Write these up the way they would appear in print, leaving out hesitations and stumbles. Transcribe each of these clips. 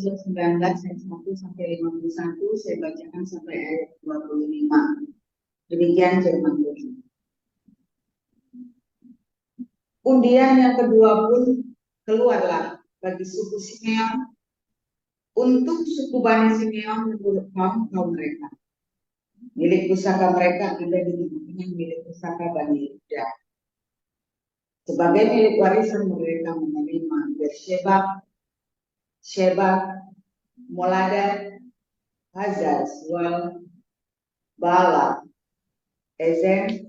Yosua 19 ayat 1 sampai 51, saya bacakan sampai ayat 25. Demikian firman Tuhan. Undian yang kedua pun keluarlah bagi suku Simeon untuk suku Bani Simeon menurut kaum mereka. Milik pusaka mereka ada di tengah milik pusaka Bani Yuda. Sebagai milik warisan mereka menerima Beersheba, Sheba, Molada, Hazar, Sual, Bala, Ezen,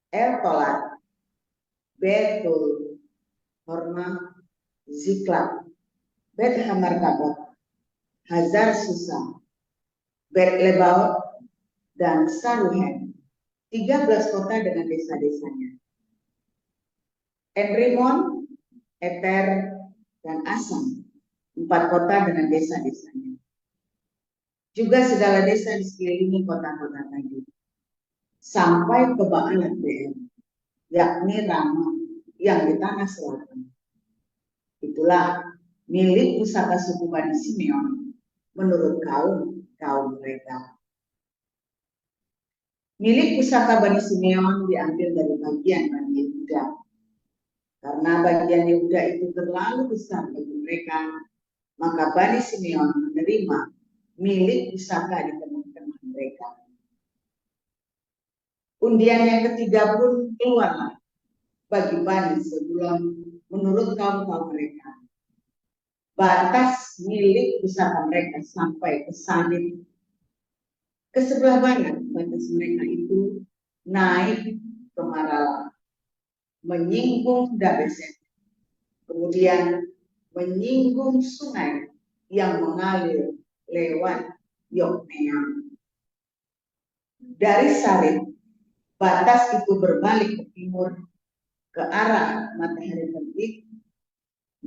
Eltolat, Betul, Horma, Ziklag, Bet Hamartabot, Hazar Susa, Bet Lebaot, dan Saruhen, 13 kota dengan desa-desanya. Enrimon, Eter, dan Asam, 4 kota dengan desa-desanya. Juga segala desa di sekeliling kota-kota tadi, sampai ke Baalat Beer, yakni Rama yang di tanah selatan. Itulah milik pusaka suku Bani Simeon menurut kaum mereka. Milik pusaka Bani Simeon diambil dari bagian Bani Yehuda, karena bagian Yehuda itu terlalu besar bagi mereka, maka Bani Simeon menerima milik pusaka di tengah-tengah mereka. Undian yang ketiga pun keluarlah bagi Bani Zebulon menurut kaum mereka. Batas milik pusaka mereka sampai ke Sanin. Ke sebelah barat batas mereka itu naik ke Marala, menyinggung Dabeset, kemudian menyinggung sungai yang mengalir lewat Yokneam. Dari Sarin, batas itu berbalik ke timur ke arah matahari terbit,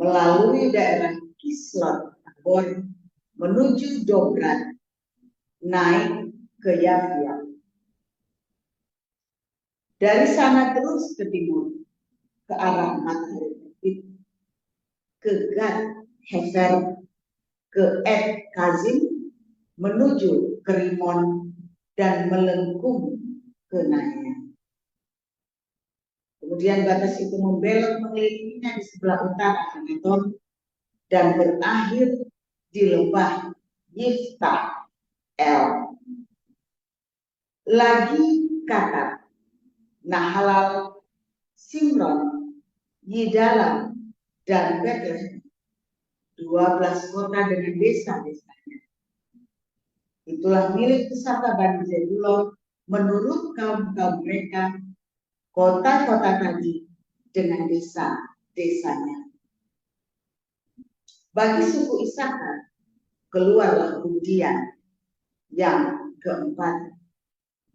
melalui daerah Kislot Tabor menuju Dobrat, naik ke Yafia. Dari sana terus ke timur ke arah matahari terbit, ke Gad Hefer, ke Et Kazim, menuju ke Rimon dan melengkung ke Naya. Kemudian batas itu membelok mengelilinginya di sebelah utara Anaton dan berakhir di lembah Yiftah El. Lagi kata Nahalal, Simron, Yidalam, dan Bethlehem, 12 kota dengan desa-desanya. Itulah milik pusaka Bani Zebulon menurut kaum mereka, kota-kota tadi dengan desa-desanya. Bagi suku Isakar keluarlah undian yang keempat,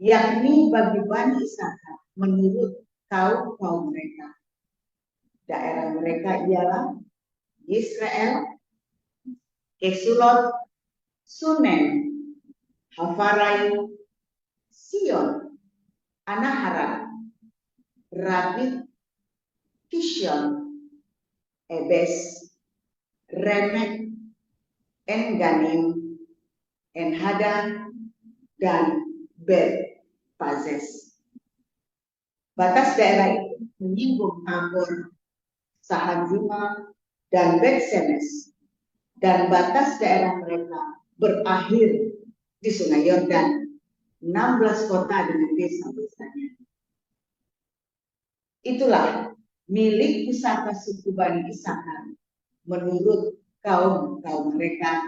yakni bagi Bani Isakar menurut kaum mereka. Daerah mereka ialah Israel, Kesulot, Sunem, Hafarai, Sion, Anahara, Rabit, Kishon, Ebes, Remek, Enganim, Enhada, dan Bet Pazes. Batas daerah itu menyinggung Tabor, Sahazima, dan Bet Semes, dan batas daerah mereka berakhir di Sungai Yordan, 16 kota dengan desa-desanya. Itulah milik pusaka suku Bani Isakar menurut kaum mereka,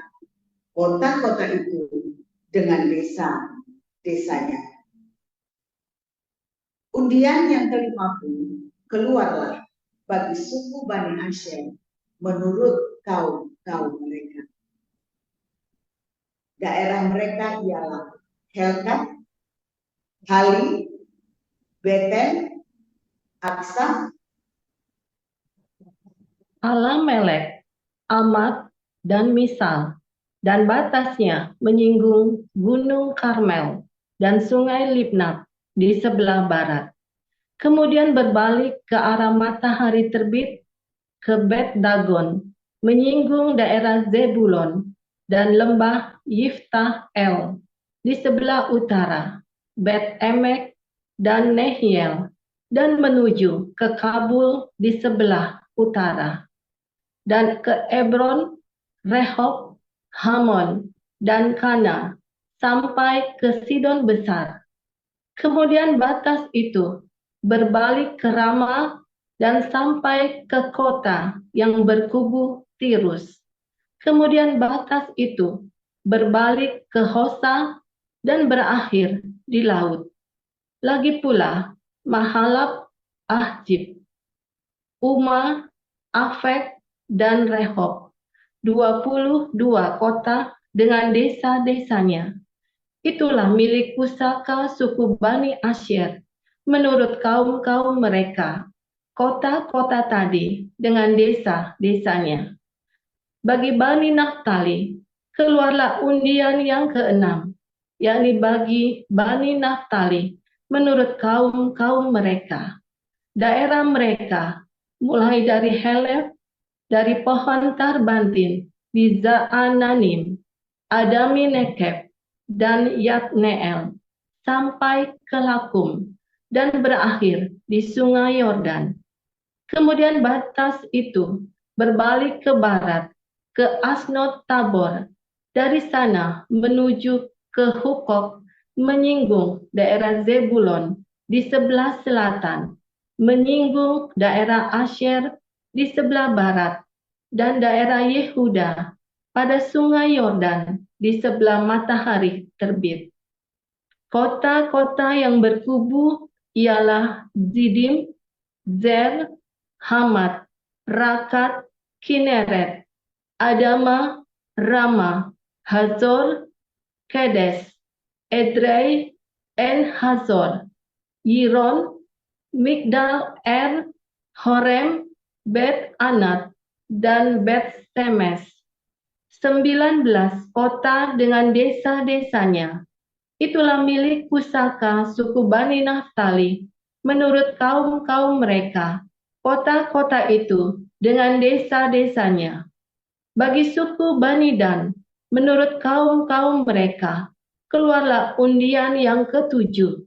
kota-kota itu dengan desa-desanya. Undian yang kelima pun keluarlah bagi suku Bani Asher menurut kaum mereka. Daerah mereka ialah Helkat, Hali, Beten, Aksa, Alamelek, Amat, dan Misal, dan batasnya menyinggung Gunung Karmel dan Sungai Libnat di sebelah barat. Kemudian berbalik ke arah matahari terbit ke Bet Dagon, menyinggung daerah Zebulon dan lembah Yiftah El di sebelah utara, Bet Emek dan Nehiel, dan menuju ke Kabul di sebelah utara, dan ke Ebron, Rehob, Hamon, dan Kana, sampai ke Sidon Besar. Kemudian batas itu berbalik ke Rama dan sampai ke kota yang berkubu Tirus. Kemudian batas itu berbalik ke Hosa dan berakhir di laut. Lagi pula Mahalab, Ahjib, Uma, Afek, dan Rehob, 22 kota dengan desa-desanya. Itulah milik pusaka suku Bani Asyer menurut kaum-kaum mereka, kota-kota tadi dengan desa-desanya. Bagi Bani Naftali, keluarlah undian yang keenam, yakni bagi Bani Naftali menurut kaum-kaum mereka. Daerah mereka mulai dari Helef, dari pohon Tarbantin di Zaananim, Adami Nekeb, dan Yatneel, sampai ke Lakum, dan berakhir di sungai Yordan. Kemudian batas itu berbalik ke barat, ke Asnot Tabor. Dari sana menuju ke Hukok, menyinggung daerah Zebulon di sebelah selatan, menyinggung daerah Asyer di sebelah barat, dan daerah Yehuda pada sungai Yordan di sebelah matahari terbit. Kota-kota yang berkubu ialah Zidim, Zer, Hamat, Rakat, Kineret, Adama, Rama, Hazor, Kedes, Edrei, En Hazor, Yiron, Migdal Er, Horem, Bet Anat, dan Bet Semes. 19 kota dengan desa-desanya. Itulah milik pusaka suku Bani Naftali menurut kaum-kaum mereka, kota-kota itu dengan desa-desanya. Bagi suku Bani Dan, menurut kaum-kaum mereka, keluarlah undian yang ketujuh.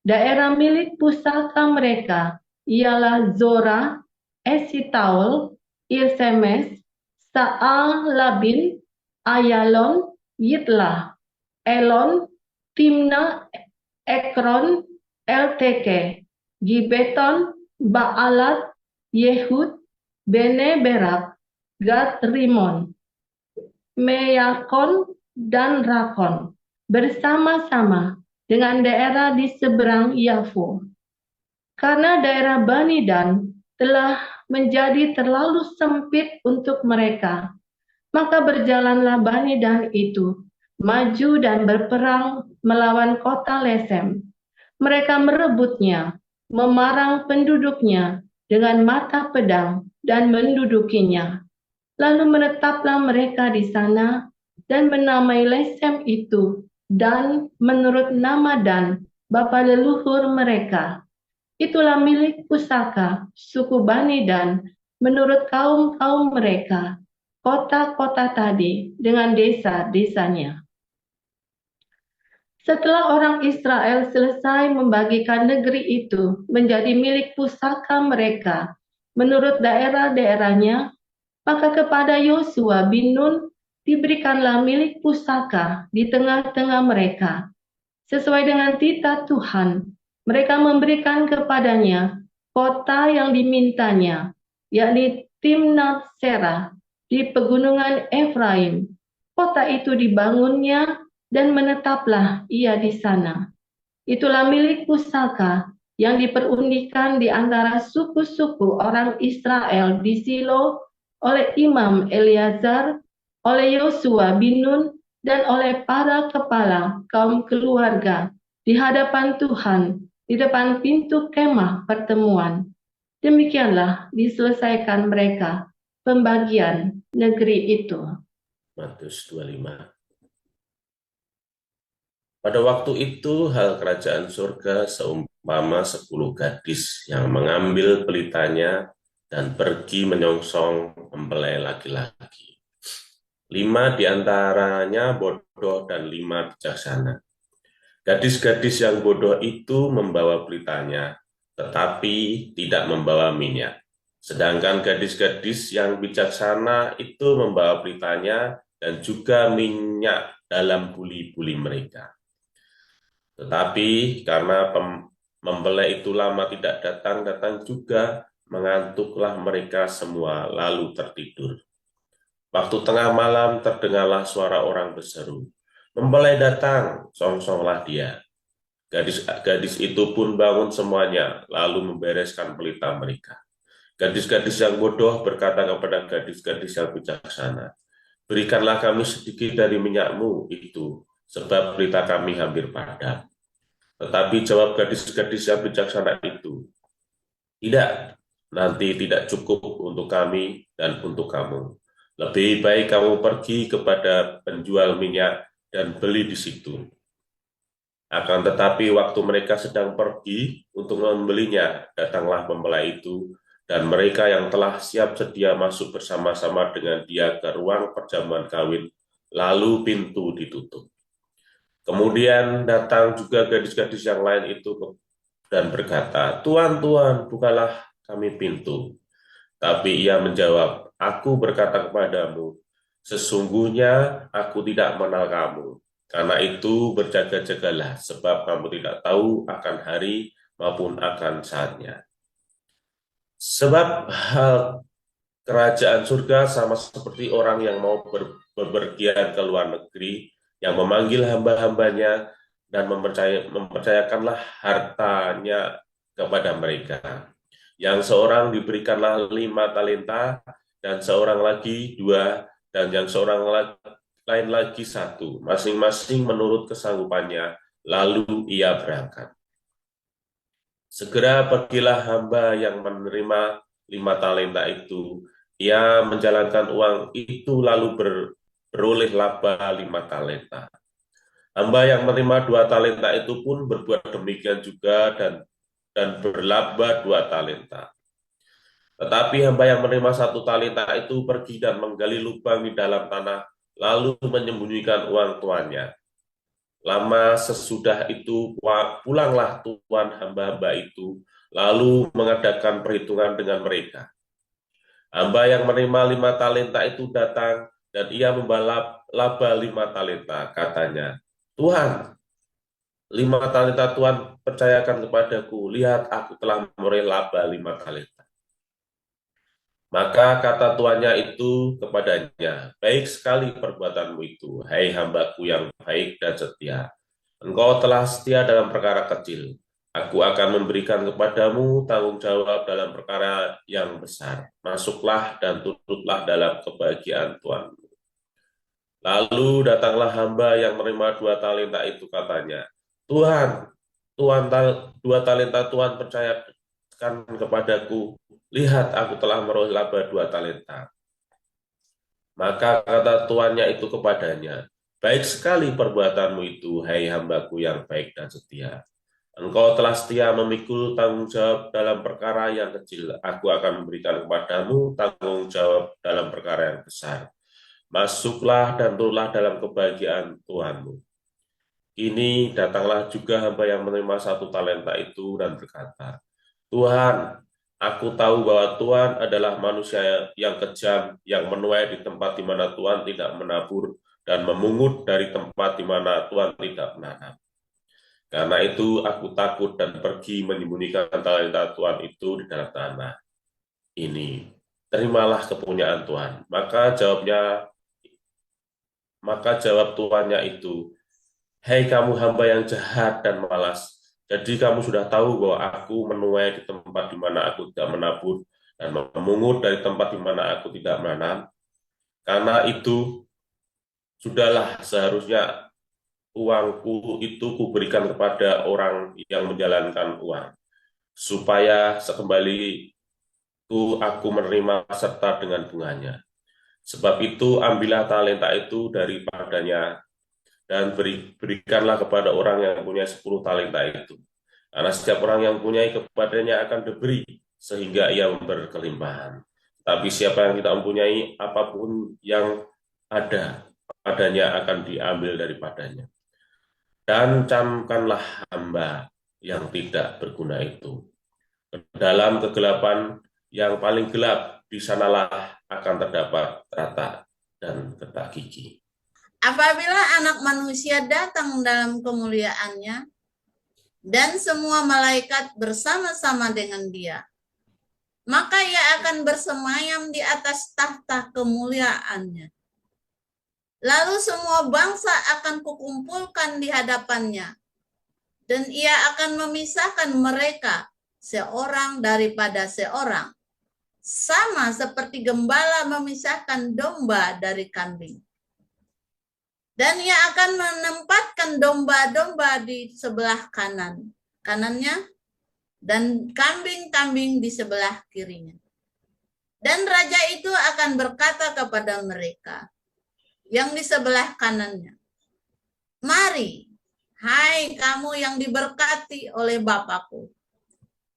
Daerah milik pusaka mereka ialah Zora, Esitaol, Irsemes, Saal-Labin, Ayalon, Yitlah, Elon, Timna, Ekron, Elteke, Gibeton, Baalat, Yehud, Bene Berak, Gad Rimon, Meyakon, dan Rakon, bersama-sama dengan daerah di seberang Yafo. Karena daerah Bani Dan telah menjadi terlalu sempit untuk mereka, maka berjalanlah Bani Dan itu maju dan berperang melawan kota Lesem. Mereka merebutnya, memarang penduduknya dengan mata pedang dan mendudukinya. Lalu menetaplah mereka di sana dan menamai Lesem itu Dan menurut nama Dan, bapa leluhur mereka. Itulah milik pusaka suku Bani Dan menurut kaum-kaum mereka, kota-kota tadi dengan desa-desanya. Setelah orang Israel selesai membagikan negeri itu menjadi milik pusaka mereka menurut daerah-daerahnya, maka kepada Yosua bin Nun diberikanlah milik pusaka di tengah-tengah mereka. Sesuai dengan titah Tuhan, mereka memberikan kepadanya kota yang dimintanya, yakni Timnat Serah di pegunungan Efraim. Kota itu dibangunnya dan menetaplah ia di sana. Itulah milik pusaka yang diperundikan di antara suku-suku orang Israel di Silo oleh Imam Eleazar, oleh Yosua bin Nun, dan oleh para kepala kaum keluarga di hadapan Tuhan, di depan pintu kemah pertemuan. Demikianlah diselesaikan mereka pembagian negeri itu. Matius 25. Pada waktu itu hal kerajaan surga seumpama 10 gadis yang mengambil pelitanya dan pergi menyongsong mempelai laki-laki. 5 diantaranya bodoh dan 5 bijaksana. Gadis-gadis yang bodoh itu membawa pelitanya, tetapi tidak membawa minyak. Sedangkan gadis-gadis yang bijaksana itu membawa pelitanya dan juga minyak dalam buli-buli mereka. Tetapi karena mempelai itu lama tidak datang juga, mengantuklah mereka semua lalu tertidur. Waktu tengah malam terdengarlah suara orang berseru, "Mempelai datang, songsonglah dia." Gadis-gadis itu pun bangun semuanya, lalu membereskan pelita mereka. Gadis-gadis yang bodoh berkata kepada gadis-gadis yang bijaksana, "Berikanlah kami sedikit dari minyakmu itu, sebab pelita kami hampir padam." Tetapi jawab gadis-gadis yang bijaksana itu, "Tidak, nanti tidak cukup untuk kami dan untuk kamu. Lebih baik kamu pergi kepada penjual minyak dan beli di situ." Akan tetapi waktu mereka sedang pergi untuk membelinya, datanglah mempelai itu, dan mereka yang telah siap sedia masuk bersama-sama dengan dia ke ruang perjamuan kawin, lalu pintu ditutup. Kemudian datang juga gadis-gadis yang lain itu dan berkata, "Tuan, Tuan, bukalah kami pintu." Tapi ia menjawab, "Aku berkata kepadamu, sesungguhnya aku tidak mengenal kamu. Karena itu berjaga-jagalah, sebab kamu tidak tahu akan hari maupun akan saatnya." Sebab hal kerajaan surga sama seperti orang yang mau berpergian ke luar negeri, yang memanggil hamba-hambanya dan mempercayakanlah hartanya kepada mereka. Yang seorang diberikanlah 5 talenta, dan seorang lagi 2, dan yang seorang lain lagi 1, masing-masing menurut kesanggupannya, lalu ia berangkat. Segera pergilah hamba yang menerima 5 talenta itu. Ia menjalankan uang itu lalu beroleh laba 5 talenta. Hamba yang menerima 2 talenta itu pun berbuat demikian juga dan berlaba 2 talenta. Tetapi hamba yang menerima 1 talenta itu pergi dan menggali lubang di dalam tanah, lalu menyembunyikan uang tuannya. Lama sesudah itu pulanglah tuan hamba-hamba itu, lalu mengadakan perhitungan dengan mereka. Hamba yang menerima 5 talenta itu datang, dan ia membawa laba 5 talenta. Katanya, "Tuhan, 5 talenta Tuhan percayakan kepadaku. Lihat, aku telah memperoleh laba 5 talenta." Maka kata tuannya itu kepadanya, "Baik sekali perbuatanmu itu, hai hambaku yang baik dan setia. Engkau telah setia dalam perkara kecil. Aku akan memberikan kepadamu tanggung jawab dalam perkara yang besar. Masuklah dan turutlah dalam kebahagiaan Tuhanmu." Lalu datanglah hamba yang menerima 2 talenta itu, katanya, "Tuhan, 2 talenta Tuhan percayakan kepadaku. Lihat, aku telah meroleh laba 2 talenta." Maka kata tuannya itu kepadanya, "Baik sekali perbuatanmu itu, hai hambaku yang baik dan setia. Engkau telah setia memikul tanggung jawab dalam perkara yang kecil. Aku akan memberikan kepadamu tanggung jawab dalam perkara yang besar. Masuklah dan turunlah dalam kebahagiaan Tuhanmu." Kini datanglah juga hamba yang menerima 1 talenta itu dan berkata, "Tuhan, aku tahu bahwa Tuhan adalah manusia yang kejam, yang menuai di tempat di mana Tuhan tidak menabur, dan memungut dari tempat di mana Tuhan tidak menanam. Karena itu aku takut dan pergi menyembunyikan talenta Tuhan itu di dalam tanah. Ini, terimalah kepunyaan Tuhan." Maka jawab tuannya itu, "Hei kamu hamba yang jahat dan malas, jadi kamu sudah tahu bahwa aku menuai di tempat di mana aku tidak menabur dan memungut dari tempat di mana aku tidak menanam. Karena itu, sudahlah seharusnya uangku itu kuberikan kepada orang yang menjalankan uang, supaya sekembaliku aku menerima serta dengan bunganya. Sebab itu ambillah talenta itu daripadanya dan berikanlah kepada orang yang punya 10 talenta itu. Karena setiap orang yang punya kepadanya akan diberi, sehingga ia berkelimpahan. Tapi siapa yang tidak mempunyai, apapun yang ada padanya akan diambil daripadanya. Dan camkanlah hamba yang tidak berguna itu ke dalam kegelapan yang paling gelap, di sanalah akan terdapat rata dan getah gigi. Apabila Anak Manusia datang dalam kemuliaannya, dan semua malaikat bersama-sama dengan Dia, maka Ia akan bersemayam di atas tahta kemuliaannya. Lalu semua bangsa akan kukumpulkan di hadapannya, dan Ia akan memisahkan mereka seorang daripada seorang, sama seperti gembala memisahkan domba dari kambing. Dan Ia akan menempatkan domba-domba di sebelah kanannya, dan kambing-kambing di sebelah kirinya. Dan raja itu akan berkata kepada mereka yang di sebelah kanannya, "Mari, hai kamu yang diberkati oleh Bapakku,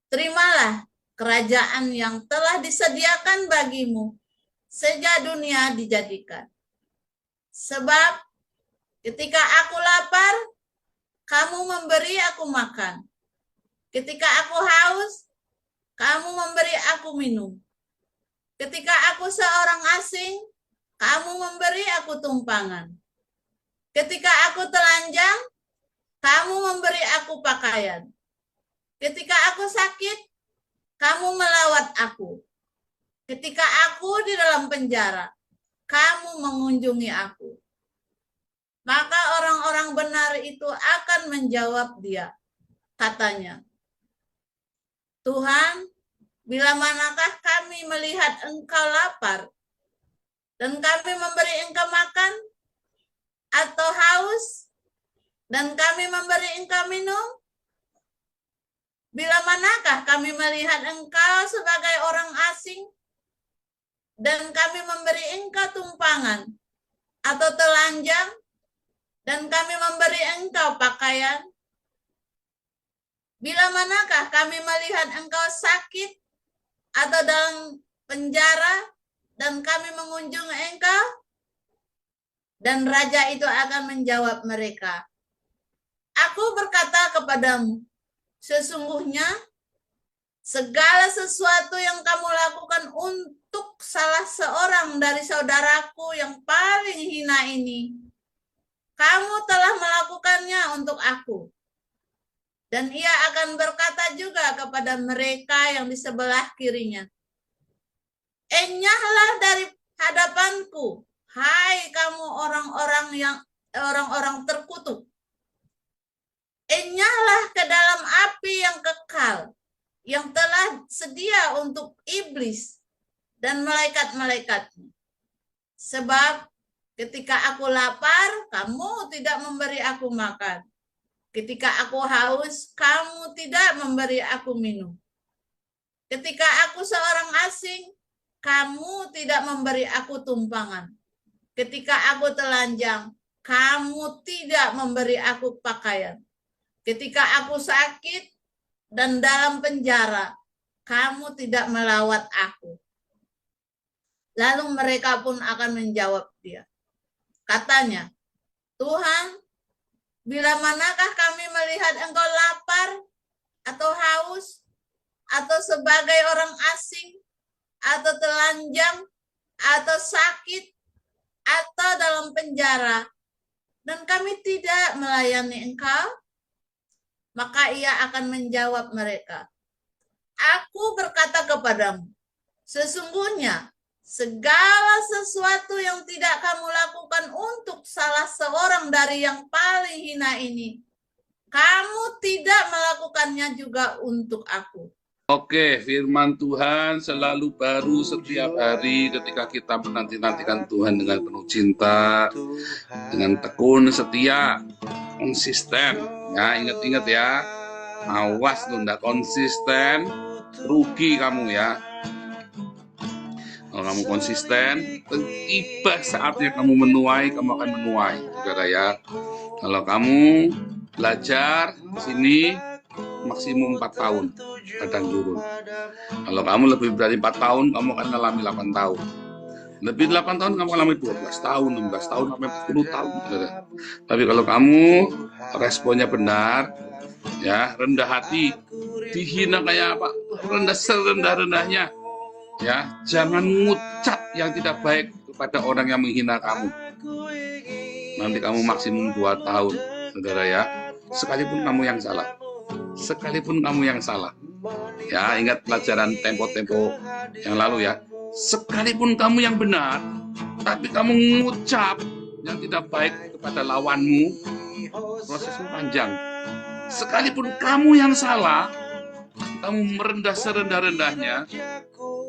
terimalah kerajaan yang telah disediakan bagimu sejak dunia dijadikan. Sebab ketika aku lapar, kamu memberi aku makan. Ketika aku haus, kamu memberi aku minum. Ketika aku seorang asing, kamu memberi aku tumpangan. Ketika aku telanjang, kamu memberi aku pakaian. Ketika aku sakit, kamu melawat aku. Ketika aku di dalam penjara, kamu mengunjungi aku." Maka orang-orang benar itu akan menjawab Dia, katanya, "Tuhan, bila manakah kami melihat Engkau lapar, dan kami memberi Engkau makan, atau haus, dan kami memberi Engkau minum? Bila manakah kami melihat Engkau sebagai orang asing, dan kami memberi Engkau tumpangan, atau telanjang, dan kami memberi Engkau pakaian? Bila manakah kami melihat Engkau sakit, atau dalam penjara, dan kami mengunjungi Engkau?" Dan raja itu akan menjawab mereka, "Aku berkata kepadamu, sesungguhnya segala sesuatu yang kamu lakukan untuk salah seorang dari saudaraku yang paling hina ini, kamu telah melakukannya untuk aku." Dan Ia akan berkata juga kepada mereka yang di sebelah kirinya, "Enyahlah dari hadapanku, hai kamu orang-orang terkutuk. Enyahlah ke dalam api yang kekal, yang telah sedia untuk iblis dan malaikat-malaikatnya. Sebab ketika aku lapar, kamu tidak memberi aku makan. Ketika aku haus, kamu tidak memberi aku minum. Ketika aku seorang asing, kamu tidak memberi aku tumpangan. Ketika aku telanjang, kamu tidak memberi aku pakaian. Ketika aku sakit dan dalam penjara, kamu tidak melawat aku." Lalu mereka pun akan menjawab Dia, katanya, "Tuhan, bila manakah kami melihat Engkau lapar, atau haus, atau sebagai orang asing, atau telanjang, atau sakit, atau dalam penjara, dan kami tidak melayani Engkau?" Maka Ia akan menjawab mereka, "Aku berkata kepadamu, sesungguhnya segala sesuatu yang tidak kamu lakukan untuk salah seorang dari yang paling hina ini, kamu tidak melakukannya juga untuk aku." Oke, firman Tuhan selalu baru setiap hari ketika kita menanti-nantikan Tuhan dengan penuh cinta, dengan tekun, setia, konsisten. Ya, ingat-ingat ya, awas lu nggak konsisten, rugi kamu ya. Kalau kamu konsisten, tiba saatnya kamu menuai, kamu akan menuai, saudara ya. Kalau kamu belajar di sini, maksimum 4 tahun kadang turun. Kalau kamu lebih dari 4 tahun, kamu akan mengalami 8 tahun. Lebih 8 tahun, kamu mengalami 12 tahun, 16 tahun, sampai 10 tahun. Tapi kalau kamu responnya benar, ya, rendah hati, dihina kayak apa? Rendah serendah-rendahnya. Ya, jangan ngucap yang tidak baik kepada orang yang menghina kamu. Nanti kamu maksimum 2 tahun, saudara ya. Sekalipun kamu yang salah. Sekalipun kamu yang salah. Ya, ingat pelajaran tempo-tempo yang lalu ya. Sekalipun kamu yang benar, tapi kamu mengucap yang tidak baik kepada lawanmu, prosesnya panjang. Sekalipun kamu yang salah, kamu merendah serendah-rendahnya,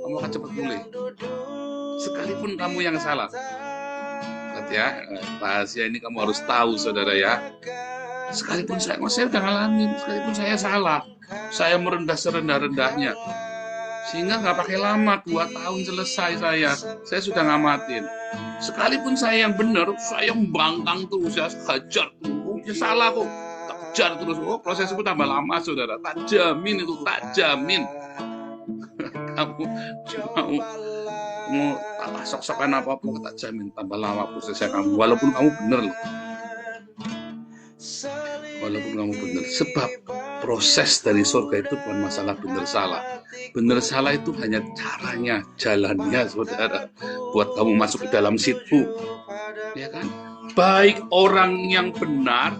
kamu akan cepat pulih. Sekalipun kamu yang salah. Lihat ya, rahasia ini kamu harus tahu, saudara ya. Sekalipun saya udah ngalamin, sekalipun saya salah, saya merendah serendah-rendahnya. Sehingga nggak pakai lama, 2 tahun selesai saya sudah ngamatin. Sekalipun saya yang benar, saya membangkang terus, saya hajar terus, ya salah kok, tak kejar terus, proses itu tambah lama, saudara. Tak jamin itu, tak jamin. Kamu mau sok-sokan apapun, tak jamin tambah lama prosesnya kamu, walaupun kamu benar loh. Walaupun kamu benar, sebab proses dari surga itu bukan masalah benar salah. Benar salah itu hanya caranya, jalannya, saudara, buat kamu masuk ke dalam situ, ya kan? Baik orang yang benar,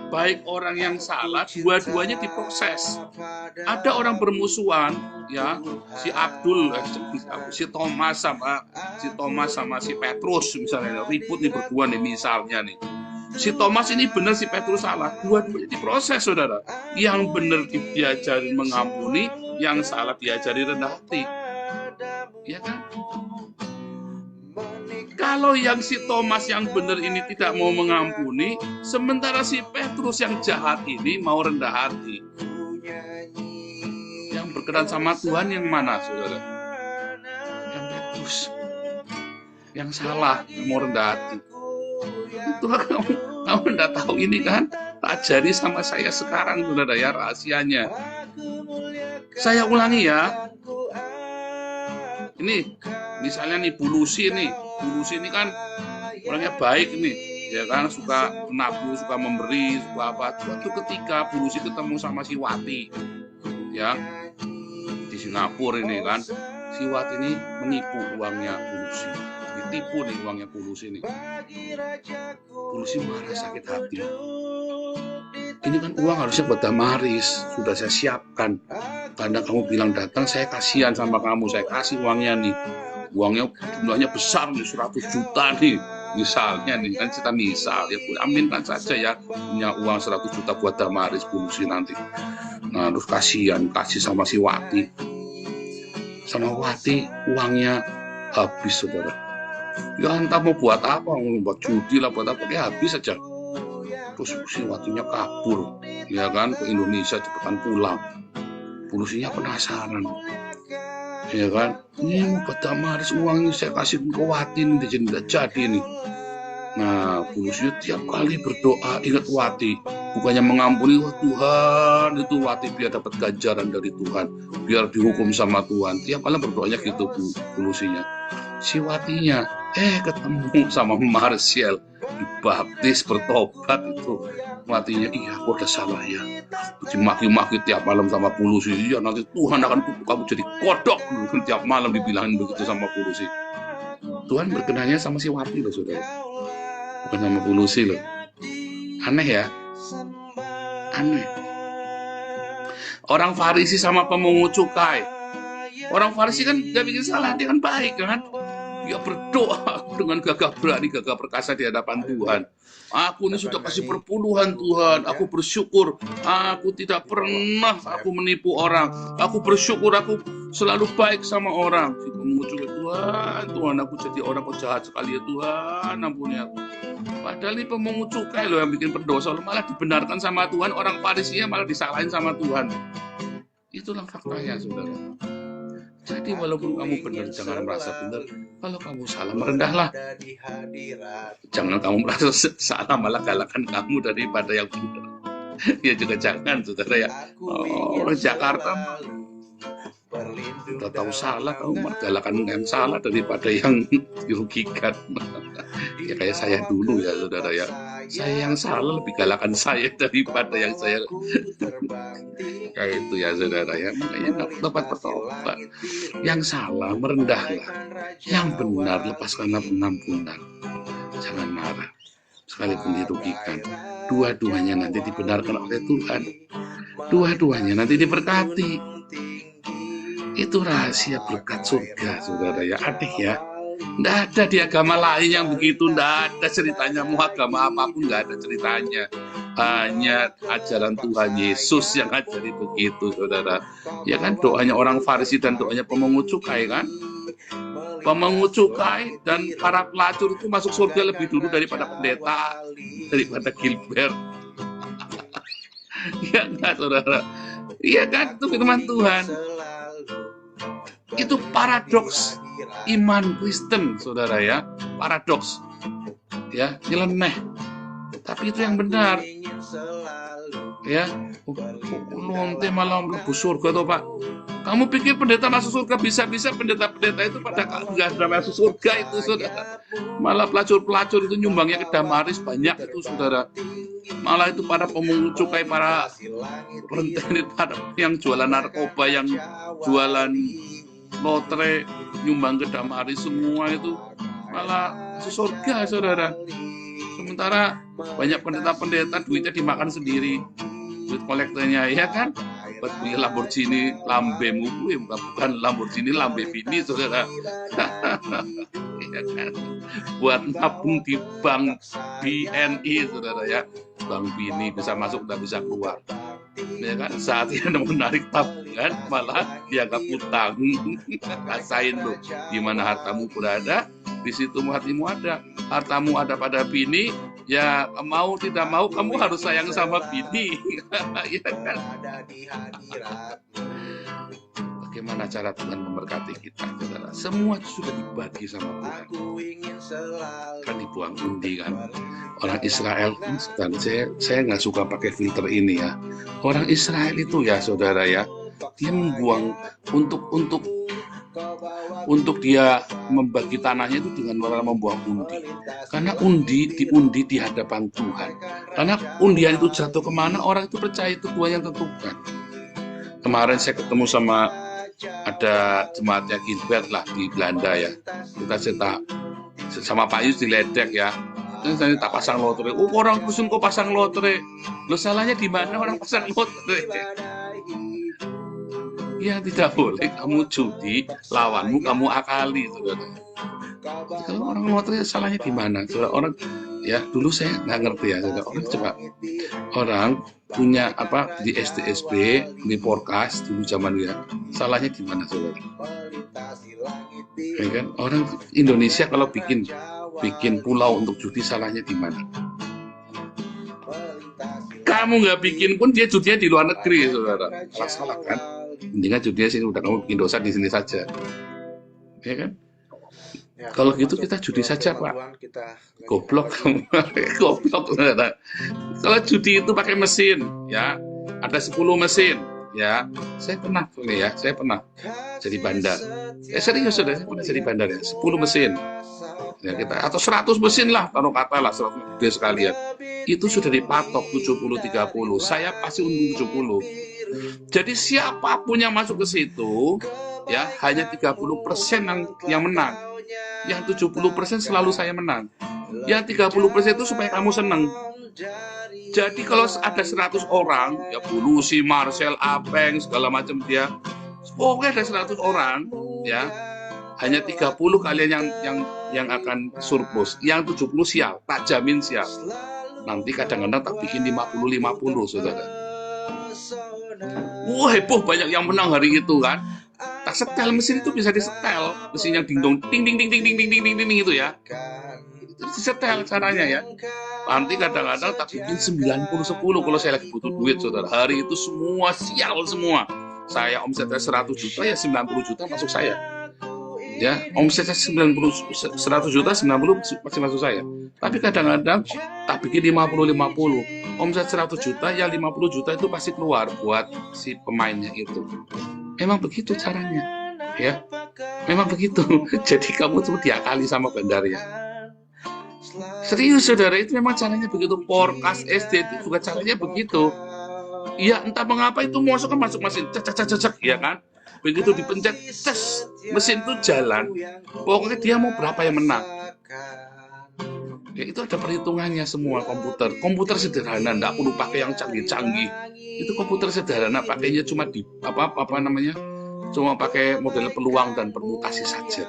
baik orang yang salah, dua-duanya diproses. Ada orang bermusuhan, ya, si Abdul, si Thomas sama si Petrus misalnya, ribut nih berdua nih misalnya nih. Si Thomas ini benar, si Petrus salah. Dua-duanya diproses, saudara. Yang benar diajari mengampuni, yang salah diajari rendah hati. Ya kan? Kalau yang si Thomas yang benar ini tidak mau mengampuni, sementara si Petrus yang jahat ini mau rendah hati. Yang berkenan sama Tuhan yang mana, saudara? Yang Petrus. Yang salah, yang mau rendah hati. Itu kamu tidak tahu ini kan? Ajari sama saya sekarang, saudara ya, rahasianya. Saya ulangi ya. Ini misalnya nih Bulusi nih. Bulusi ini kan orangnya baik nih, ya kan, suka menabur, suka memberi, suka apa. Suatu ketika Bulusi ketemu sama si Wati, ya, di Singapura ini kan, si Wati ini menipu uangnya Bulusi. Ditipu nih uangnya Bulusi ini. Bulusi marah, sakit hati. Ini kan uang harusnya buat Damaris, sudah saya siapkan. Karena kamu bilang datang, saya kasihan sama kamu, saya kasih uangnya nih. Uangnya jumlahnya besar nih, 100 juta nih. Misalnya nih, kan kita misal, ya aminkan saja ya, punya uang 100 juta buat Damaris Bulusi nanti. Nah, terus kasihan, kasih sama si Wati. Sama Wati, uangnya habis, saudara. Ya entah mau buat apa, mau buat judi lah, buat apa, dia habis saja. Terus si Watinya kabur, ya kan, ke Indonesia, cepetan pulang. Bulusinya penasaran, ya kan, ini mau buat Damaris uang ini saya kasih ke Wati nih, jadi nggak jadi nih. Nah, Bulusinya tiap kali berdoa ingat Wati, bukannya mengampuni, wah Tuhan itu Wati biar dapat ganjaran dari Tuhan, biar dihukum sama Tuhan. Tiap kali berdoanya gitu Bulusinya. Si Watinya ketemu sama Marcel, dibaptis, bertobat itu. Watinya, iya aku udah salah ya, dimaki-maki tiap malam sama Bulusi. Ya nanti Tuhan akan kutuk kamu jadi kodok. Tiap malam dibilangin begitu sama Bulusi. Tuhan berkenannya sama si Wati loh, saudara, bukan sama Bulusi loh. Aneh ya, aneh. Orang Farisi sama pemungut cukai. Orang Farisi kan gak bikin salah, dia kan baik kan. Dia berdoa dengan gagah berani, gagah perkasa di hadapan Tuhan. Aku ini sudah kasih perpuluhan Tuhan. Aku bersyukur. Aku tidak pernah aku menipu orang. Aku bersyukur aku selalu baik sama orang. Si pemungut cukai, Tuhan aku jadi orang kok jahat sekali ya Tuhan, ampuni aku. Padahal ini pemungut cukai loh yang bikin berdosa, malah dibenarkan sama Tuhan. Orang Farisinya malah disalahin sama Tuhan. Itulah faktanya, saudara. Jadi walaupun kamu benar, jangan merasa benar. Kalau kamu salah, merendahlah. Jangan kamu merasa salah, malah galakan kamu daripada yang benar. Ya juga jangan, saudara ya. Orang Jakarta udah tahu salah, kamu galakan yang salah daripada yang dirugikan. Ya kayak saya dulu ya, saudara ya. Saya yang salah lebih galakan saya daripada yang saya kayak itu ya, saudara ya. Makanya nggak dapat bertobat. Yang salah merendahlah, yang benar lepaskanlah penampunan. Jangan marah, sekalipun dirugikan. Dua-duanya nanti dibenarkan oleh Tuhan. Dua-duanya nanti diberkati. Itu rahasia berkat surga, saudara ya. Aneh ya. Nggak ada di agama lain yang begitu. Nggak ada ceritanya. Mau agama apapun nggak ada ceritanya. Hanya ajaran Tuhan Yesus yang ajari begitu, saudara. Ya kan, doanya orang Farisi dan doanya pemungut cukai kan. Pemungut cukai dan para pelacur itu masuk surga lebih dulu daripada pendeta, daripada Gilbert. Ya kan, saudara. Iya kan, itu firman Tuhan. Itu paradoks iman Kristen, saudara ya. Paradoks ya, nyeleneh, tapi itu yang benar ya. Lonte malah mlebu surga toh, Pak. Kamu pikir pendeta masuk surga? Bisa-bisa pendeta-pendeta itu pada nggak masuk surga itu, saudara. Malah pelacur-pelacur itu nyumbangnya ke Damaris banyak itu, saudara. Malah itu para pemungut cukai, para rentenir, para yang jualan narkoba, yang jualan lotre, nyumbang ke Damaris, semua itu malah masuk surga, saudara. Sementara banyak pendeta-pendeta duitnya dimakan sendiri, duit kolektornya, ya kan? Buat punya Lamborghini lambemu, bukan Lamborghini lambe bini, saudara. Ya kan? Buat nabung di bank BNI, saudara ya. Bank bini bisa masuk dan bisa keluar. Ya kan, saatnya menarik tabungan malah dianggap utang. Rasain loh, di mana hartamu berada, di situ hatimu ada. Hartamu ada pada bini, ya mau tidak mau kamu harus sayang sama bini. Ya kan? Bagaimana cara Tuhan memberkati kita, saudara? Semua sudah dibagi sama Tuhan. Kan dibuang undi kan. Orang Israel, dan saya nggak suka pakai filter ini ya. Orang Israel itu ya, saudara ya, dia membuang untuk dia membagi tanahnya itu dengan cara membuang undi. Karena diundi di hadapan Tuhan. Karena undian itu jatuh kemana, orang itu percaya itu Tuhan yang tentukan. Kemarin saya ketemu sama ada jemaatnya Gilbert lah di Belanda ya. Kita cerita sama Pak Yus di Ledek ya. Saya tak pasang lotre. Oh, orang Kristen kok pasang lotre? Loh, salahnya di mana orang pasang lotre? Ya tidak boleh kamu judi, lawanmu kamu akali, saudara. Kalau orang lotre salahnya di mana? Saudara, orang ya dulu saya nggak ngerti ya, saudara. Orang coba orang punya apa di STSB, di Porkas dulu zaman ya. Salahnya di mana, saudara? Ya kan? Orang Indonesia kalau bikin pulau untuk judi, salahnya di mana? Kamu nggak bikin pun dia judinya di luar negeri, saudara. Salah kan? Mendingan judinya sini, udah kamu bikin dosa di sini saja, ya kan? Ya, kalau gitu kita judi saja, Pak. Goblok, goblok, saudara. Kalau judi itu pakai mesin, ya, ada 10 mesin, ya. Saya pernah jadi bandar. Serius, saudara, saya pernah jadi bandar ya. 10 mesin. Ya, kita atau 100 mesin lah, taruh kata lah 100 gede sekalian. Itu sudah dipatok 70-30. Saya pasti untung 70. Jadi siapapun yang masuk ke situ, ya hanya 30% yang menang. Yang 70% selalu saya menang. Yang 30% itu supaya kamu senang. Jadi kalau ada 100 orang, ya Pulusi, Marcel, Apeng, segala macam dia, pokoknya ada 100 orang, ya hanya 30 kalian yang akan surplus. Yang 70 sial, tak jamin sial. Nanti kadang-kadang tak bikin 50-50, saudara. Wah, heboh, banyak yang menang hari itu kan. Tak setel, mesin itu bisa disetel. Mesin yang ding-dong, ding-ding-ding-ding-ding-ding-ding itu ya. Itu disetel caranya ya. Nanti kadang-kadang tak bikin 90-10 kalau saya lagi butuh duit, saudara. Hari itu semua sial semua. Saya omsetnya 100 juta, ya 90 juta masuk saya. Ya, omsetnya 100 juta, 90 masih masuk saya. Tapi kadang-kadang tak bikin 50-50. Omset 100 juta, ya 50 juta itu pasti keluar buat si pemainnya itu. Memang begitu caranya. Ya, memang begitu. Jadi kamu tuh diakali sama bandarnya. Serius saudara, itu memang caranya begitu. Forecast SD itu juga caranya begitu. Ya entah mengapa itu masuk mesin, cek, ya kan? Begitu dipencet, ces, mesin itu jalan. Pokoknya dia mau berapa yang menang. Ya, itu ada perhitungannya semua komputer. Komputer sederhana, enggak perlu pakai yang canggih-canggih. Itu komputer sederhana, pakainya cuma di apa namanya? Cuma pakai model peluang dan permutasi saja.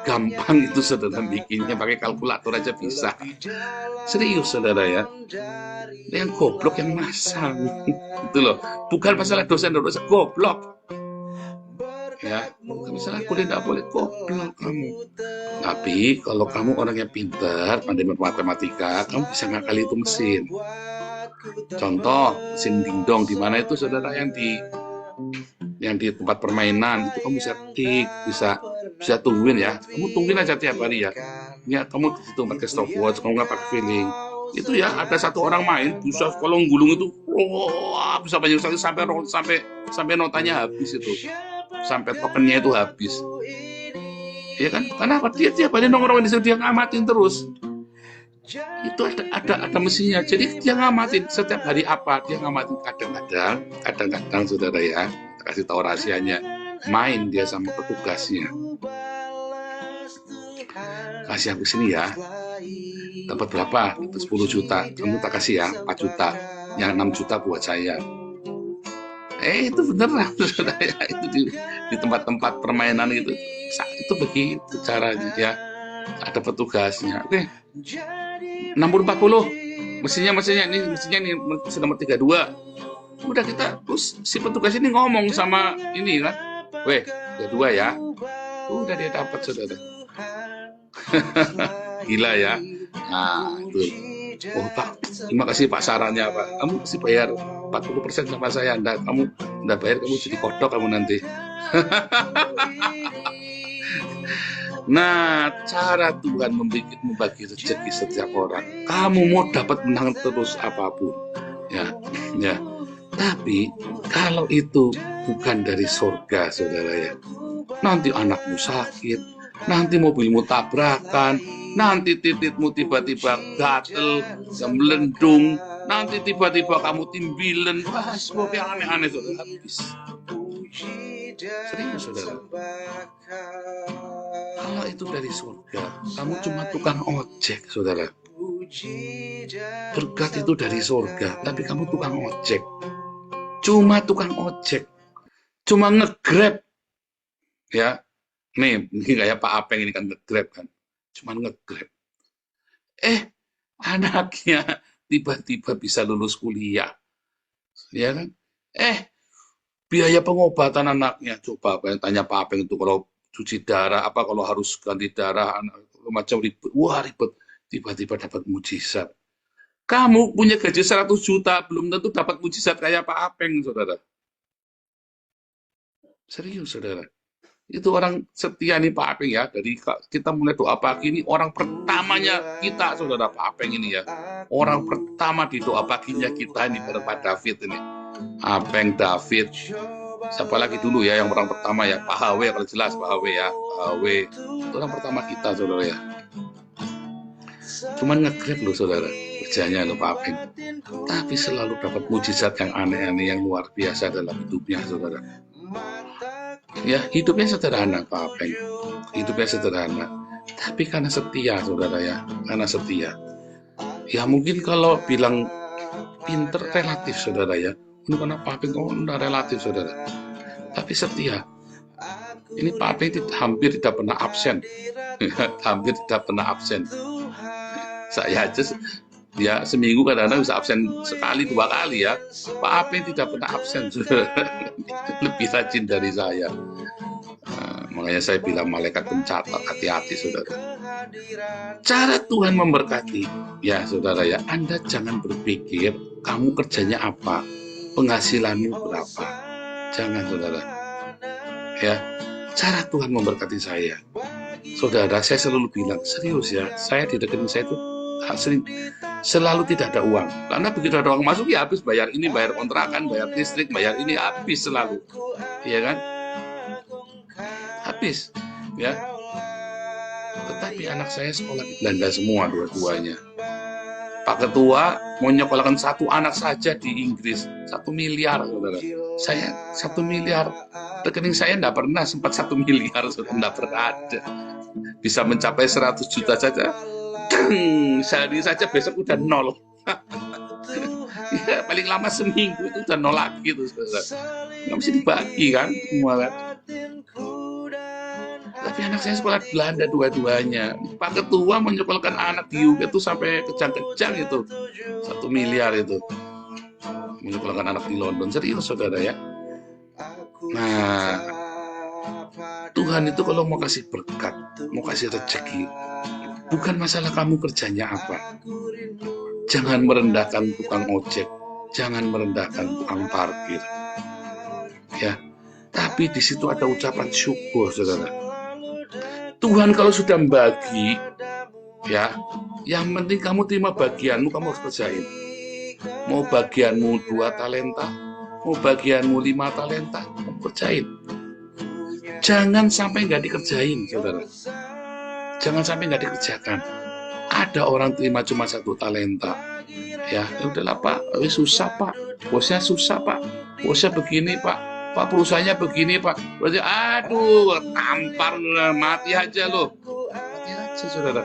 Gampang itu saudara bikinnya, pakai kalkulator aja bisa. Serius saudara ya. Yang goblok yang masang. Itu loh. Bukan masalah dosen-dosen goblok. Ya, bukan masalah kuliah tidak boleh goblok kamu. Tapi kalau kamu orangnya pintar, pandai matematika, kamu bisa ngakali itu mesin. Contoh, mesin dingdong di mana itu saudara yang di tempat permainan itu kamu bisa ketik, bisa tungguin ya. Kamu tungguin aja tiap hari ya. Ya kamu itu pakai stopwatch, kamu nggak pakai feeling. Itu ya ada satu orang main bisa kalau gulung itu, wah bisa banyak sekali sampai notanya habis itu, sampai tokennya itu habis. Ya kan? Kenapa dia tiap hari nongkrong di situ dia ngamatin terus. Itu ada mesinnya. Jadi dia ngamatin setiap hari apa dia ngamatin kadang-kadang saudara ya. Kasih tahu rahasianya, main dia sama petugasnya. Kasih aku sini ya, dapat berapa? Dapat 10 juta, kamu tak kasih ya 4 juta, yang 6 juta buat saya. Itu beneran saudara ya, itu di tempat-tempat permainan itu begitu caranya ya. Ada petugasnya. Oke, 60-40 mesinnya ini mesin nomor 32. Udah kita terus si petugas ini ngomong sama ini kan, weh ada 2 ya, udah dia dapat saudara. Gila ya. Nah itu, oh Pak, terima kasih Pak sarannya Pak, kamu mesti bayar 40% sama saya, kamu nggak bayar kamu jadi kodok kamu nanti. Nah, cara Tuhan membagi rezeki setiap orang. Kamu mau dapat menang terus apapun, ya. Tapi kalau itu bukan dari surga, saudara ya, nanti anakmu sakit, nanti mobilmu tabrakan, nanti tititmu tiba-tiba gatel, melendung, nanti tiba-tiba kamu timbilan, wah, semua yang aneh-aneh, saudara, habis. Serius, saudara. Kalau itu dari surga, kamu cuma tukang ojek, saudara. Berkat itu dari surga, tapi kamu tukang ojek. Cuma tukang ojek, cuma nge-grab, ya. Nih, ini kayak Pak Apeng ini kan nge-grab kan, cuma nge-grab. Anaknya tiba-tiba bisa lulus kuliah, ya kan? Biaya pengobatan anaknya, coba tanya Pak Apeng itu kalau cuci darah, apa kalau harus ganti darah, macam ribet, wah ribet. Tiba-tiba dapat mujizat. Kamu punya gaji 100 juta, belum tentu dapat mujizat kayak Pak Apeng, saudara. Serius, saudara. Itu orang setia nih Pak Apeng ya. Dari kita mulai doa pagi ini, orang pertamanya kita, saudara, Pak Apeng ini ya. Orang pertama di doa paginya kita ini, Pak David ini. Apeng, David. Siapa lagi dulu ya yang orang pertama ya? Pak HW, kalau jelas Pak HW ya. Pak HW. Itu orang pertama kita, saudara ya. Cuman nge-grab loh, saudara. Kerjanya loh Pak Apeng, tapi selalu dapat mujizat yang aneh-aneh yang luar biasa dalam hidupnya, saudara. Ya, hidupnya sederhana Pak Apeng, hidupnya sederhana, tapi karena setia, saudara ya, karena setia. Ya mungkin kalau bilang pinter relatif, saudara ya, ini karena Pak Apeng udah relatif, saudara, tapi setia. Ini Pak Apeng hampir tidak pernah absen, hampir tidak pernah absen. Saya aja ya seminggu kadang-kadang bisa absen sekali 2 kali ya. Pak Apeng tidak pernah absen, lebih rajin dari saya. Makanya saya bilang malaikat pencatat, hati-hati saudara. Cara Tuhan memberkati, ya saudara ya, Anda jangan berpikir kamu kerjanya apa, penghasilanmu berapa. Jangan saudara. Ya, Cara Tuhan memberkati saya. Saudara, saya selalu bilang, serius ya, saya di rekening saya itu selalu tidak ada uang. Karena begitu ada uang masuk, ya habis bayar ini, bayar kontrakan, bayar listrik, bayar ini, habis selalu. Iya kan? Habis. Ya. Tetapi anak saya sekolah di Belanda semua, dua-duanya. Pak Ketua mau nyekolahkan satu anak saja di Inggris, 1 miliar, saudara. Saya 1 miliar, rekening saya tidak pernah sempat 1 miliar, saudara, tidak pernah ada. Bisa mencapai 100 juta saja, sehari saja besok udah 0. Ya, paling lama seminggu itu udah 0 lagi gitu, saudara. Nggak mesti dibagi kan, semua kan. Tapi anak saya sekolah di Belanda dua-duanya. Pak Ketua menyekolahkan anak di UK itu sampai kejang-kejang itu. 1 miliar itu. Menyekolahkan anak di London. Serius saudara ya. Nah, Tuhan itu kalau mau kasih berkat, mau kasih rezeki, bukan masalah kamu kerjanya apa. Jangan merendahkan tukang ojek. Jangan merendahkan tukang parkir. Ya. Tapi di situ ada ucapan syukur saudara. Tuhan kalau sudah membagi, ya, yang penting kamu terima bagianmu, kamu harus kerjain. Mau bagianmu 2 talenta, mau bagianmu 5 talenta, kamu kerjain. Jangan sampai nggak dikerjain, saudara. Jangan sampai nggak dikerjakan. Ada orang terima cuma 1 talenta, ya udahlah Pak, susah Pak, bosnya susah Pak, bosnya begini Pak. Pak perusahaannya begini Pak, berarti aduh tampar mati aja loh, mati aja saudara.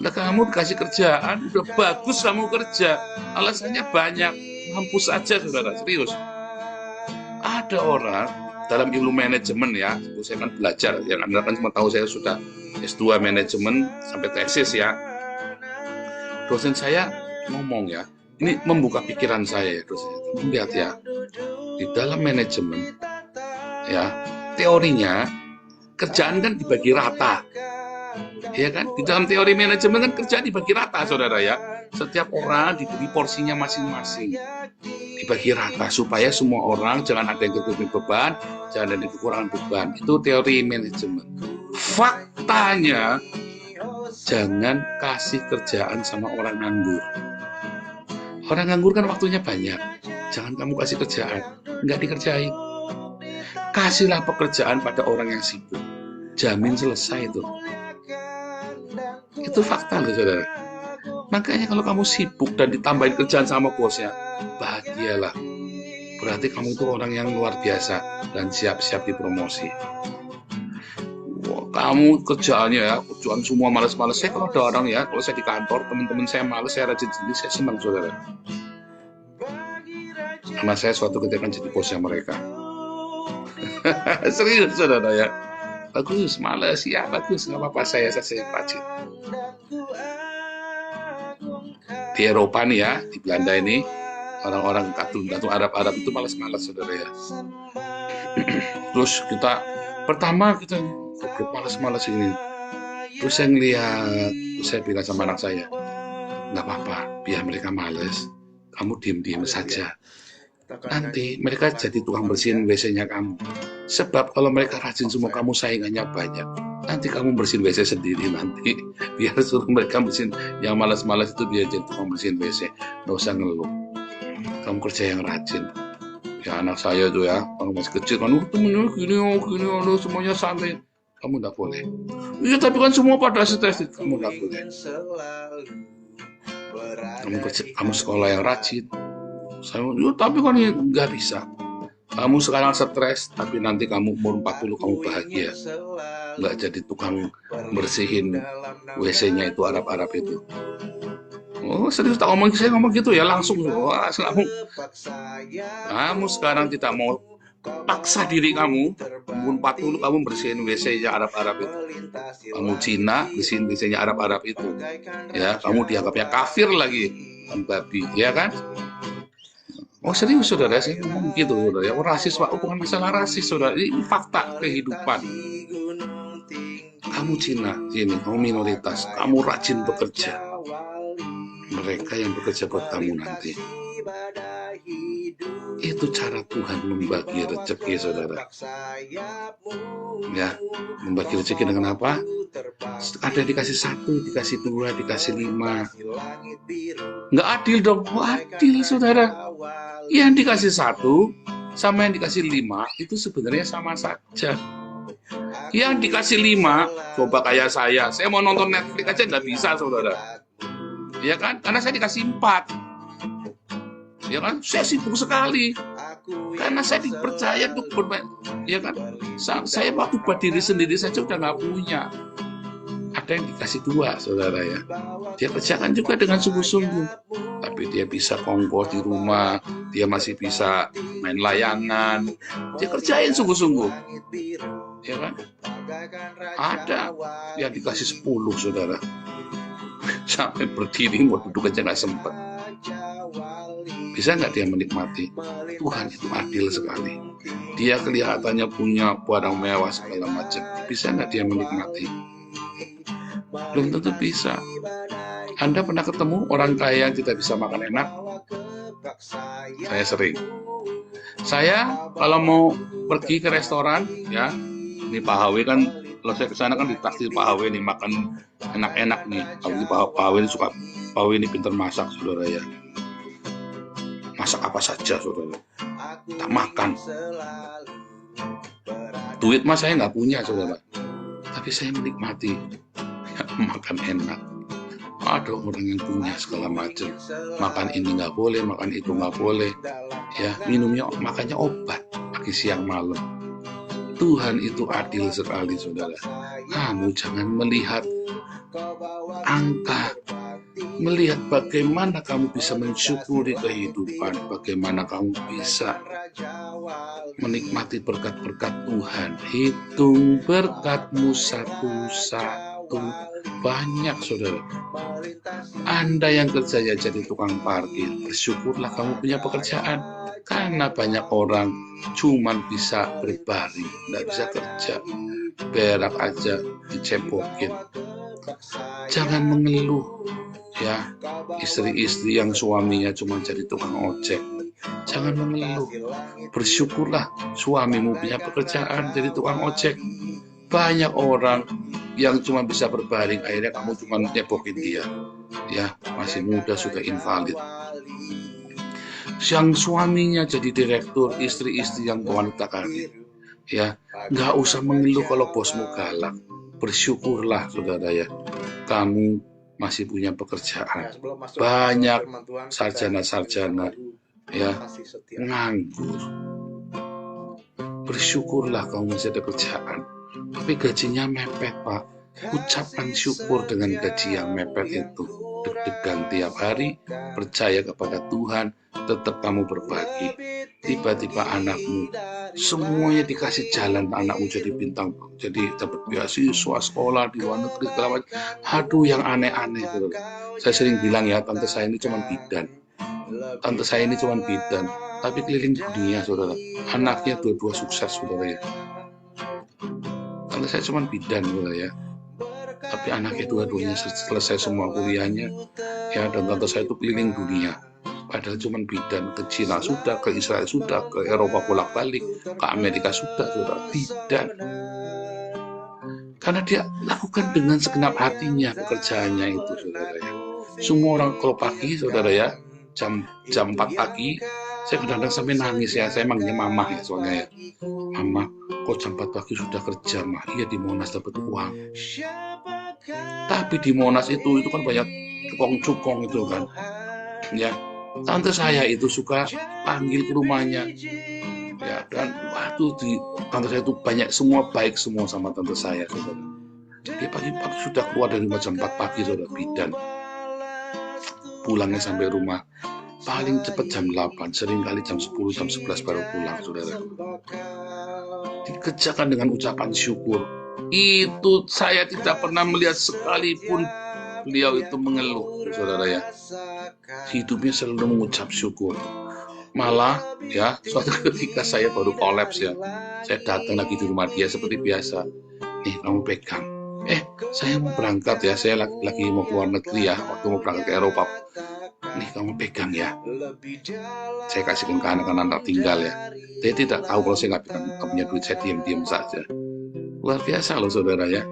Nah kamu dikasih kerjaan, udah bagus kamu kerja, alasannya banyak, mampus aja saudara, serius. Ada orang dalam ilmu manajemen ya, saya kan belajar, yang Anda kan cuma tahu saya sudah S2 manajemen sampai tesis ya. Dosen saya ngomong ya, ini membuka pikiran saya ya dosen. Lihat ya, di dalam manajemen ya teorinya kerjaan kan dibagi rata, ya kan? Di dalam teori manajemen kan kerjaan dibagi rata, saudara ya. Setiap orang diberi porsinya masing-masing, dibagi rata supaya semua orang jangan ada yang kekurangan beban, jangan ada yang kekurangan beban. Itu teori manajemen. Faktanya jangan kasih kerjaan sama orang nganggur. Orang nganggur kan waktunya banyak. Jangan kamu kasih kerjaan, nggak dikerjain. Kasihlah pekerjaan pada orang yang sibuk. Jamin selesai itu. Itu fakta loh saudara. Makanya kalau kamu sibuk dan ditambahin kerjaan sama bosnya, bahagialah. Berarti kamu itu orang yang luar biasa dan siap-siap dipromosi. Wah, kamu kerjaannya ya, kerjaan semua malas-malas. Saya kalau ada orang ya, kalau saya di kantor, teman-teman saya malas, saya rajin sendiri, saya senang saudara. Karena saya suatu ketika kan jadi bosnya mereka. Serius saudara ya. Bagus, malas ya, bagus, nggak apa-apa, saya rajin. Di Eropa nih ya, di Belanda ini, orang-orang katun Arab itu malas-malas saudara ya. Terus pertama kita malas-malas ini. Terus saya ngeliat, saya bilang sama anak saya, nggak apa-apa, biar mereka malas, kamu diem-diem saja. Nanti mereka jadi tukang bersihin WC-nya kamu. Sebab kalau mereka rajin semua, kamu saingannya banyak. Nanti kamu bersihin WC sendiri nanti. Biar suruh mereka bersihin. Yang malas-malas itu biar jadi tukang bersihin WC. Nggak usah ngeluh. Kamu kerja yang rajin. Ya anak saya tuh ya, kalau masih kecil kan, temennya gini, semuanya santai. Kamu nggak boleh. Iya tapi kan semua pada stres. Kamu nggak boleh. Kamu sekolah yang rajin. Tapi kan nggak bisa. Kamu sekarang stres, tapi nanti kamu umur 40 kamu bahagia. Nggak jadi tukang bersihin WC-nya itu Arab-Arab itu. Oh serius tak ngomong, saya ngomong gitu ya langsung. Wah, kamu sekarang tidak mau paksa diri kamu, umur 40 kamu bersihin WC-nya Arab-Arab itu. Kamu Cina bersihin WC-nya Arab-Arab itu. Ya, kamu dianggapnya kafir lagi, babi, ya kan? Oh serius saudara, saya ngomong gitu saudara ya. Oh rasis Pak, bukan masalah rasis saudara, ini fakta kehidupan. Kamu Cina, ini kamu minoritas, kamu rajin bekerja. Mereka yang bekerja buat kamu nanti. Itu cara Tuhan membagi rezeki, saudara. Ya, membagi rezeki dengan apa? Ada yang dikasih 1, dikasih 2, dikasih 5. Nggak adil dong. Adil, saudara. Yang dikasih 1 sama yang dikasih 5 itu sebenarnya sama saja. Yang dikasih 5, coba kayak saya mau nonton Netflix aja nggak bisa, saudara. Ya kan? Karena saya dikasih 4. Ya kan? Saya sibuk sekali. Karena saya dipercaya untuk bermain. Ya kan? Saya waktu buat diri sendiri saja udah nggak punya. Ada yang dikasih 2, saudara ya. Dia kerjakan juga dengan sungguh-sungguh. Tapi dia bisa kongkos di rumah. Dia masih bisa main layangan. Dia kerjain sungguh-sungguh. Ya kan? Ada yang dikasih 10, saudara. Sampai berdiri mau duduk aja nggak sempat. Bisa nggak dia menikmati? Tuhan itu adil sekali. Dia kelihatannya punya barang mewah segala macam. Bisa nggak dia menikmati? Belum tentu bisa. Anda pernah ketemu orang kaya yang tidak bisa makan enak? Saya sering. Saya kalau mau pergi ke restoran, ya, ini Pak Hawi kan, kalau saya ke sana kan ditaksir Pak Hawi nih makan enak-enak nih. Kalau Pak Hawi ini suka, Pak Hawi ini pintar masak, saudara ya. Masak apa saja, saudara. Tak makan. Duit mas saya nggak punya, saudara. Tapi saya menikmati makan enak. Ada orang yang punya segala macam. Makan ini nggak boleh, makan itu nggak boleh. Ya, minumnya, makannya obat pagi siang malam. Tuhan itu adil sekali, saudara. Kamu jangan melihat angka, melihat bagaimana kamu bisa mensyukuri kehidupan, bagaimana kamu bisa menikmati berkat-berkat Tuhan. Hitung berkatmu satu-satu, banyak, saudara. Anda yang kerjanya jadi tukang parkir, bersyukurlah kamu punya pekerjaan. Karena banyak orang cuman bisa berbaring, nggak bisa kerja, berak aja dicepokin. Jangan mengeluh, ya, istri-istri yang suaminya cuma jadi tukang ojek. Jangan mengeluh, bersyukurlah suamimu punya pekerjaan jadi tukang ojek. Banyak orang yang cuma bisa berbaring, akhirnya kamu cuma nyepokin dia, ya, masih muda sudah invalid. Yang suaminya jadi direktur, istri-istri yang wanita karir, ya, nggak usah mengeluh kalau bosmu galak. Bersyukurlah, saudara ya, kamu masih punya pekerjaan. Banyak sarjana-sarjana, ya, nganggur. Bersyukurlah kamu masih ada kerjaan. Tapi gajinya mepet, Pak. Ucapkan syukur dengan gaji yang mepet itu. Deg-degan tiap hari, percaya kepada Tuhan, tetap kamu berbagi. Tiba-tiba anakmu, semuanya dikasih jalan, anakmu jadi bintang, jadi dapat beasiswa sekolah di luar negeri, segala macam. Aduh, yang aneh-aneh gitu. Saya sering bilang ya, tante saya ini cuma bidan. Tante saya ini cuma bidan, tapi keliling dunia, saudara. Anaknya dua-dua sukses, saudara ya. Tante saya cuma bidan, saudara ya. Tapi anaknya dua-duanya selesai semua kuliahnya, ya, dan tante saya itu keliling dunia. Padahal cuma bidan, ke Cina sudah, ke Israel sudah, ke Eropa bolak-balik, ke Amerika sudah bidan. Karena dia lakukan dengan segenap hatinya pekerjaannya itu, saudara ya. Semua orang kalau pagi, saudara ya, jam 4 pagi, saya kadang-kadang sampai nangis ya. Saya manggilnya mama ya, soalnya ya. Mama, kok jam 4 pagi sudah kerja, mah? Iya, di Monas dapat uang. Tapi di Monas itu kan banyak cukong-cukong itu kan, ya. Tante saya itu suka panggil ke rumahnya, ya, dan waktu di tante saya itu banyak, semua baik semua sama tante saya, saudara. Dia pagi-pagi sudah keluar dari rumah jam 4 pagi, saudara, bidan. Pulangnya sampai rumah paling cepat jam 8, seringkali jam 10, jam 11 baru pulang, saudara. Dikerjakan dengan ucapan syukur. Itu saya tidak pernah melihat sekalipun beliau itu mengeluh, saudara ya. Hidupnya selalu mengucap syukur. Malah ya, suatu ketika saya baru kolaps ya, saya datang lagi di rumah dia seperti biasa. Nih, kamu pegang. Saya mau berangkat ya, saya lagi mau keluar negeri ya, waktu mau berangkat ke Eropa. nih kamu pegang ya. Saya kasihkan ke anak-anak tinggal ya. Dia tidak tahu kalau saya nggak punya duit, saya diam-diam saja. Luar biasa loh saudara ya.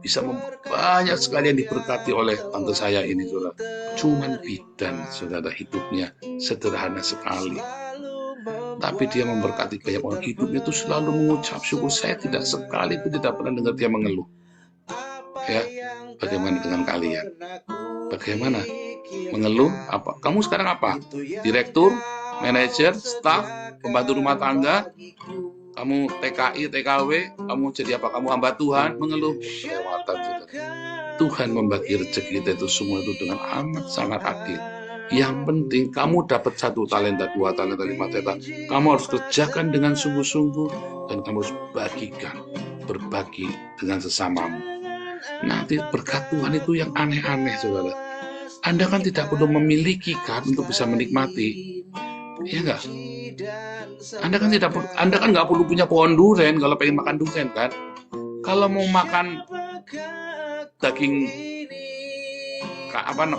Bisa banyak sekali yang diberkati oleh tante saya ini saudara. Cuman bidan saudara, hidupnya sederhana sekali. Tapi dia memberkati banyak orang, hidupnya itu selalu mengucap syukur. Saya tidak sekali pun tidak pernah dengar dia mengeluh. Ya, bagaimana dengan kalian? Bagaimana? Mengeluh apa? Kamu sekarang apa? Direktur, manajer, staf, pembantu rumah tangga, kamu TKI, TKW, kamu jadi apa? Kamu hamba Tuhan, mengeluh. Kelewatan, saudara. Tuhan membagi rezeki kita itu semua itu dengan amat sangat adil. Yang penting kamu dapat 1 talenta, 2 talenta, 5 talenta. Kamu harus kerjakan dengan sungguh-sungguh dan kamu harus bagikan, berbagi dengan sesamamu. Nanti berkat Tuhan itu yang aneh-aneh, saudara. Anda kan tidak perlu memiliki kan untuk bisa menikmati, ya enggak? Anda kan nggak perlu punya pohon durian kalau pengen makan durian kan? Kalau mau makan daging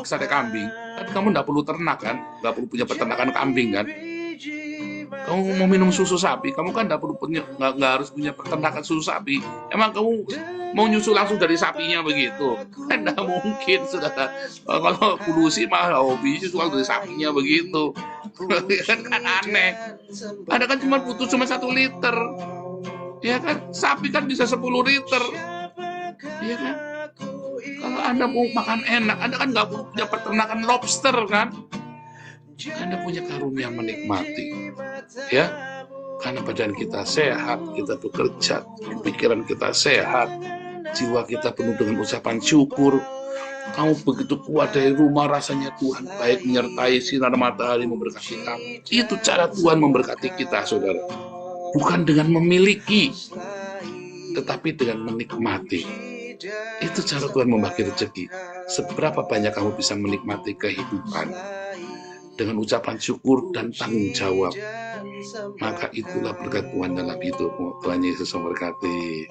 sate kambing, kan kamu nggak perlu ternak kan? Nggak perlu punya peternakan kambing kan? Kamu mau minum susu sapi, kamu kan nggak harus punya peternakan susu sapi. Emang kamu mau nyusu langsung dari sapinya begitu? Kan nggak mungkin, saudara. Kalau polusi mah hobi nyusu langsung dari sapinya begitu. kan aneh. Anda kan cuma butuh 1 liter. Ya kan? Sapi kan bisa 10 liter. Ya kan? Kalau Anda mau makan enak, Anda kan nggak punya peternakan lobster kan? Anda punya karunia menikmati, ya, karena badan kita sehat, kita bekerja, pikiran kita sehat, jiwa kita penuh dengan ucapan syukur. Kamu begitu kuat dari rumah, rasanya Tuhan baik menyertai, sinar matahari memberkati kamu. Itu cara Tuhan memberkati kita, saudara. Bukan dengan memiliki, tetapi dengan menikmati. Itu cara Tuhan membagi rezeki. Seberapa banyak kamu bisa menikmati kehidupan dengan ucapan syukur dan tanggung jawab, maka itulah berkat Tuhan dalam hidupmu. Tuhan Yesus memberkati.